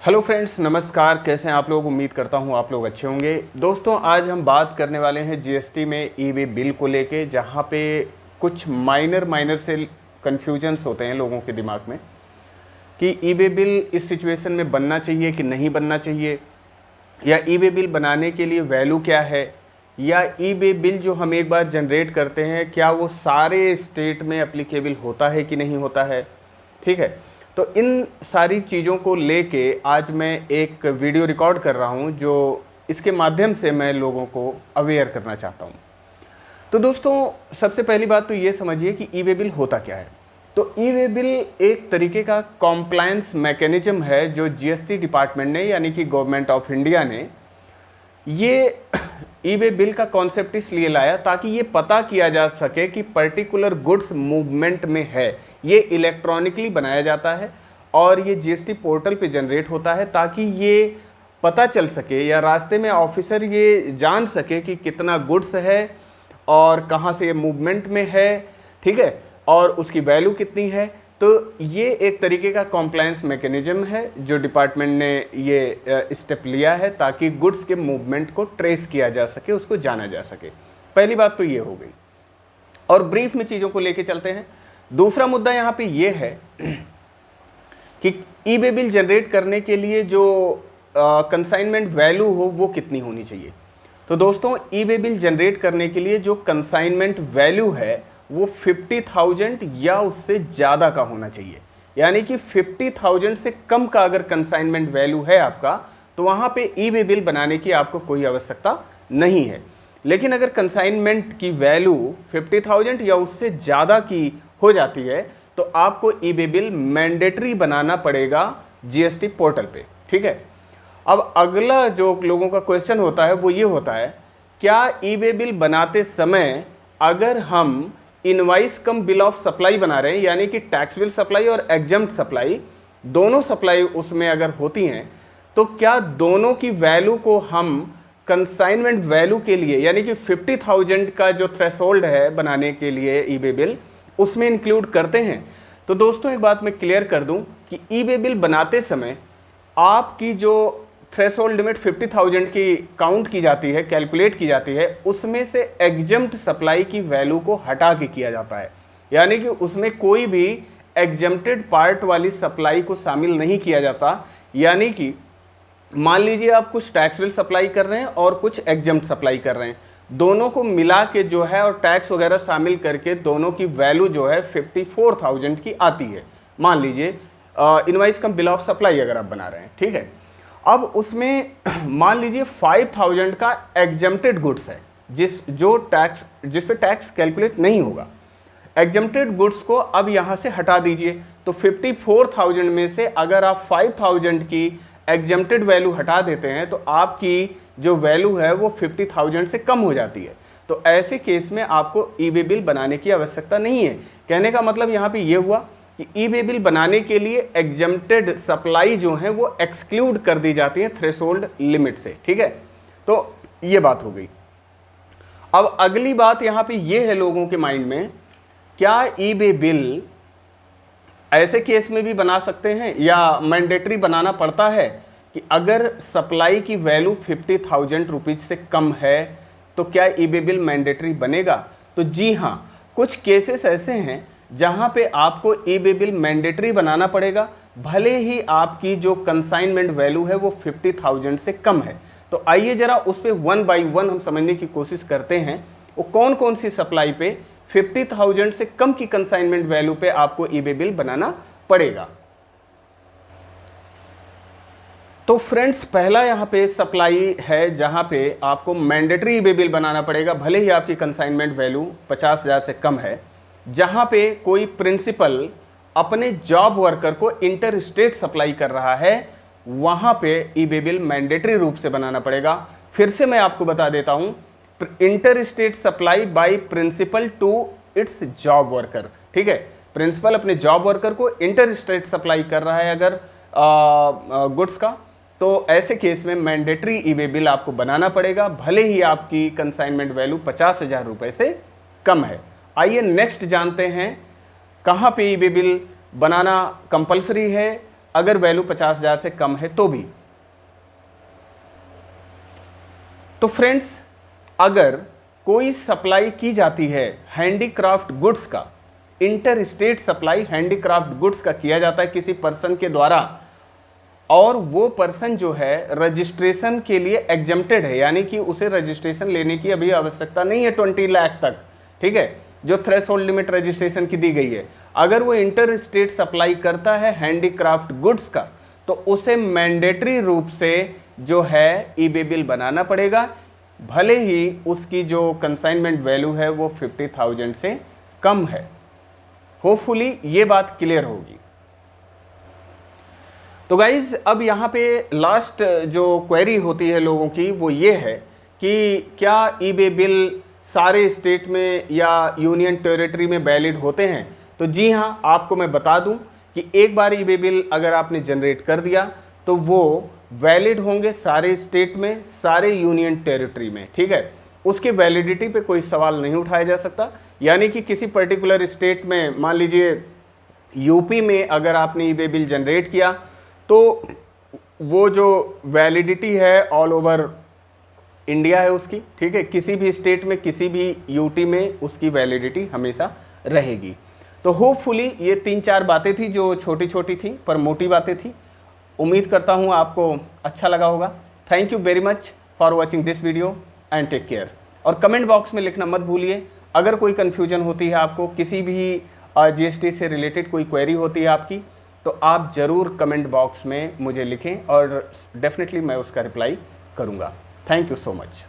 Hello friends, नमस्कार। कैसे हैं आप लोग? उम्मीद करता हूं आप लोग अच्छे होंगे। दोस्तों, आज हम बात करने वाले हैं जीएसटी में ई वे बिल को लेके, जहां पे कुछ माइनर से कन्फ्यूजन्स होते हैं लोगों के दिमाग में कि ई वे बिल इस सिचुएशन में बनना चाहिए कि नहीं बनना चाहिए, या ई वे बिल बनाने के लिए वैल्यू क्या है, या ई वे बिल जो हम एक बार जनरेट करते हैं क्या वो सारे स्टेट में एप्लीकेबल होता है कि नहीं होता है। ठीक है, तो इन सारी चीज़ों को लेके आज मैं एक वीडियो रिकॉर्ड कर रहा हूँ, जो इसके माध्यम से मैं लोगों को अवेयर करना चाहता हूँ। तो दोस्तों, सबसे पहली बात तो ये समझिए कि ई वे बिल होता क्या है। तो ई वे बिल एक तरीके का कॉम्प्लायंस मैकेनिज्म है जो जीएसटी डिपार्टमेंट ने, यानी कि गवर्नमेंट ऑफ इंडिया ने, ये ई वे बिल का कॉन्सेप्ट इसलिए लाया ताकि ये पता किया जा सके कि पर्टिकुलर गुड्स मूवमेंट में है। ये इलेक्ट्रॉनिकली बनाया जाता है और ये जीएसटी पोर्टल पे जनरेट होता है ताकि ये पता चल सके, या रास्ते में ऑफिसर ये जान सके कि कितना गुड्स है और कहाँ से ये मूवमेंट में है। ठीक है, और उसकी वैल्यू कितनी है। तो ये एक तरीके का कॉम्प्लायंस मैकेनिज्म है जो डिपार्टमेंट ने ये स्टेप लिया है ताकि गुड्स के मूवमेंट को ट्रेस किया जा सके, उसको जाना जा सके। पहली बात तो ये हो गई, और ब्रीफ में चीज़ों को लेके चलते हैं। दूसरा मुद्दा यहाँ पे ये है कि ई वे बिल जनरेट करने के लिए जो कंसाइनमेंट वैल्यू हो वो कितनी होनी चाहिए। तो दोस्तों, ई वे बिल जनरेट करने के लिए जो कंसाइनमेंट वैल्यू है वो 50,000 या उससे ज़्यादा का होना चाहिए। यानी कि 50,000 से कम का अगर कंसाइनमेंट वैल्यू है आपका, तो वहाँ पे ई वे बिल बनाने की आपको कोई आवश्यकता नहीं है। लेकिन अगर कंसाइनमेंट की वैल्यू 50,000 या उससे ज़्यादा की हो जाती है तो आपको ई वे बिल मैंडेटरी बनाना पड़ेगा जीएसटी पोर्टल पे। ठीक है, अब अगला जो लोगों का क्वेश्चन होता है वो ये होता है, क्या ई वे बिल बनाते समय अगर हम invoice come bill of supply बना रहे हैं, यानी कि टैक्स बिल सप्लाई और एग्जम्प्ट सप्लाई, दोनों सप्लाई उसमें अगर होती हैं, तो क्या दोनों की वैल्यू को हम कंसाइनमेंट वैल्यू के लिए, यानी कि 50,000 का जो थ्रेशोल्ड है बनाने के लिए ई वे बिल, उसमें इंक्लूड करते हैं। तो दोस्तों, एक बात मैं क्लियर कर दूं कि ई वे बिल बनाते समय आपकी जो थ्रेशोल्ड लिमिट 50,000 की काउंट की जाती है, कैलकुलेट की जाती है, उसमें से एग्जम्प्ट सप्लाई की वैल्यू को हटा के किया जाता है। यानी कि उसमें कोई भी एग्जम्प्टेड पार्ट वाली सप्लाई को शामिल नहीं किया जाता। यानी कि मान लीजिए आप कुछ टैक्स बिल सप्लाई कर रहे हैं और कुछ एग्जम्प्ट सप्लाई कर रहे हैं, दोनों को मिला के जो है और टैक्स वगैरह शामिल करके दोनों की वैल्यू जो है 54,000 की आती है। मान लीजिए invoice come bill of supply अगर आप बना रहे हैं। ठीक है, अब उसमें मान लीजिए 5,000 का एग्जम्प्टेड गुड्स है जिस पे टैक्स कैलकुलेट नहीं होगा। एग्जम्प्टेड गुड्स को अब यहाँ से हटा दीजिए, तो 54,000 में से अगर आप 5,000 की एग्जम्प्टेड वैल्यू हटा देते हैं तो आपकी जो वैल्यू है वो 50,000 से कम हो जाती है। तो ऐसे केस में आपको ई वे बिल बनाने की आवश्यकता नहीं है। कहने का मतलब यहाँ पे ये हुआ कि ई वे बिल बनाने के लिए एग्जम्प्टेड सप्लाई जो है वो एक्सक्लूड कर दी जाती है थ्रेशोल्ड लिमिट से। ठीक है, तो ये बात हो गई। अब अगली बात यहाँ पे ये है लोगों के माइंड में, क्या ई वे बिल ऐसे केस में भी बना सकते हैं या मैंडेटरी बनाना पड़ता है कि अगर सप्लाई की वैल्यू 50,000 रुपीज से कम है तो क्या ई वे बिल मैंडेटरी बनेगा? तो जी हाँ, कुछ केसेस ऐसे हैं जहां पे आपको ई वे बिल मैंडेटरी बनाना पड़ेगा, भले ही आपकी जो कंसाइनमेंट वैल्यू है वो 50,000 से कम है। तो आइए जरा उस पे वन बाय वन हम समझने की कोशिश करते हैं, वो कौन कौन सी सप्लाई पे 50,000 से कम की कंसाइनमेंट वैल्यू पे आपको ई वे बिल बनाना पड़ेगा। तो फ्रेंड्स, पहला यहाँ पे सप्लाई है जहाँ पे आपको मैंडेटरी ई वे बिल बनाना पड़ेगा, भले ही आपकी कंसाइनमेंट वैल्यू 50,000 से कम है। जहाँ पे कोई प्रिंसिपल अपने जॉब वर्कर को इंटर स्टेट सप्लाई कर रहा है, वहाँ पे ई वे बिल मैंडेटरी रूप से बनाना पड़ेगा। फिर से मैं आपको बता देता हूँ, interstate supply by principal to its job worker. ठीक है, प्रिंसिपल अपने जॉब वर्कर को इंटर स्टेट सप्लाई कर रहा है अगर गुड्स का, तो ऐसे केस में मैंडेटरी ई वे बिल आपको बनाना पड़ेगा, भले ही आपकी कंसाइनमेंट वैल्यू 50,000 रुपये से कम है। आइए नेक्स्ट जानते हैं कहाँ पे ई वे बिल बनाना कंपलसरी है, अगर वैल्यू 50,000 से कम है तो भी। तो फ्रेंड्स, अगर कोई सप्लाई की जाती है हैंडीक्राफ्ट गुड्स का, inter state supply handicraft goods का किया जाता है किसी पर्सन के द्वारा, और वो पर्सन जो है रजिस्ट्रेशन के लिए एग्जम्प्टेड है, यानी कि उसे रजिस्ट्रेशन लेने की अभी आवश्यकता नहीं है 20 लाख तक, ठीक है, जो थ्रेशोल्ड लिमिट रजिस्ट्रेशन की दी गई है। अगर वो इंटर स्टेट सप्लाई करता है हैंडीक्राफ्ट गुड्स का, तो उसे मैंडेटरी रूप से जो है ई बे बिल बनाना पड़ेगा, भले ही उसकी जो कंसाइनमेंट वैल्यू है वो 50,000 से कम है। होपफुली ये बात क्लियर होगी। तो गाइज, अब यहाँ पे लास्ट जो क्वेरी होती है लोगों की वो ये है कि क्या ई बे बिल सारे स्टेट में या यूनियन टेरिटरी में वैलिड होते हैं? तो जी हाँ, आपको मैं बता दूं कि एक बार ई बे बिल अगर आपने जनरेट कर दिया तो वो वैलिड होंगे सारे स्टेट में, सारे यूनियन टेरिटरी में, ठीक है। उसकी वैलिडिटी पे कोई सवाल नहीं उठाया जा सकता। यानी कि किसी पर्टिकुलर स्टेट में, मान लीजिए यूपी में अगर आपने ई बे बिल जनरेट किया तो वो जो वैलिडिटी है ऑल ओवर इंडिया है उसकी, ठीक है। किसी भी स्टेट में, किसी भी यूटी में उसकी वैलिडिटी हमेशा रहेगी। तो होपफुली ये 3-4 बातें थी जो छोटी छोटी थी पर मोटी बातें थी। उम्मीद करता हूँ आपको अच्छा लगा होगा। Thank you very much for watching this video and take care. और कमेंट बॉक्स में लिखना मत भूलिए, अगर कोई कन्फ्यूजन होती है आपको, किसी भी जीएसटी से रिलेटेड कोई क्वेरी होती है आपकी, तो आप ज़रूर कमेंट बॉक्स में मुझे लिखें और डेफिनेटली मैं उसका रिप्लाई करूँगा। Thank you so much.